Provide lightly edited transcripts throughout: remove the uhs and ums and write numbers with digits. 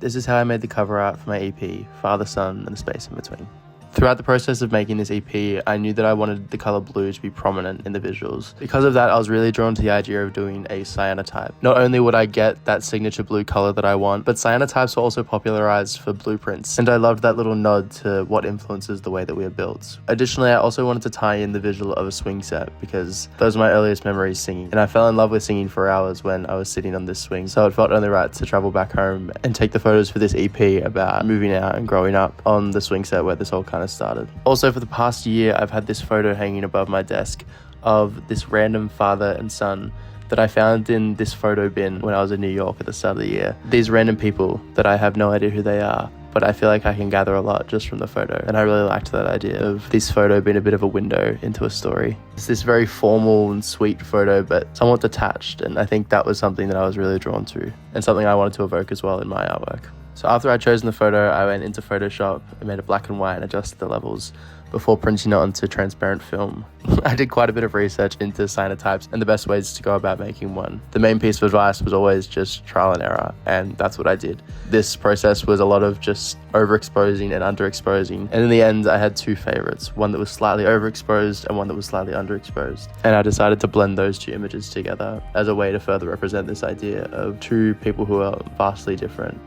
This is how I made the cover art for my EP, Father, Son, and the Space in Between. Throughout the process of making this EP, I knew that I wanted the colour blue to be prominent in the visuals. Because of that, I was really drawn to the idea of doing a cyanotype. Not only would I get that signature blue colour that I want, but cyanotypes were also popularised for blueprints, and I loved that little nod to what influences the way that we are built. Additionally, I also wanted to tie in the visual of a swing set, because those are my earliest memories singing, and I fell in love with singing for hours when I was sitting on this swing, so it felt only right to travel back home and take the photos for this EP about moving out and growing up on the swing set where this all kind of started. Also, for the past year, I've had this photo hanging above my desk of this random father and son that I found in this photo bin when I was in New York at the start of the year. These random people that I have no idea who they are, but I feel like I can gather a lot just from the photo, and I really liked that idea of this photo being a bit of a window into a story. It's this very formal and sweet photo, but somewhat detached, and I think that was something that I was really drawn to, and something I wanted to evoke as well in my artwork. So after I'd chosen the photo, I went into Photoshop and made it black and white and adjusted the levels before printing it onto transparent film. I did quite a bit of research into cyanotypes and the best ways to go about making one. The main piece of advice was always just trial and error, and that's what I did. This process was a lot of just overexposing and underexposing, and in the end I had two favorites, one that was slightly overexposed and one that was slightly underexposed. And I decided to blend those two images together as a way to further represent this idea of two people who are vastly different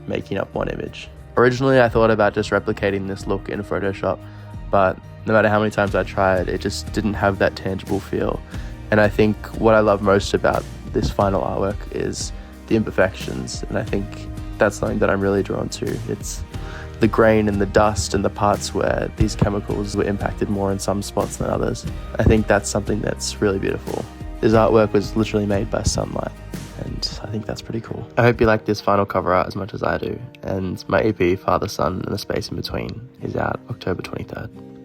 making up one image. Originally, I thought about just replicating this look in Photoshop, but no matter how many times I tried, it just didn't have that tangible feel. And I think what I love most about this final artwork is the imperfections, and I think that's something that I'm really drawn to. It's the grain and the dust and the parts where these chemicals were impacted more in some spots than others. I think that's something that's really beautiful. This artwork was literally made by sunlight, and I think that's pretty cool. I hope you like this final cover art as much as I do, and my EP, Father, Son, and the Space in Between is out October 23rd.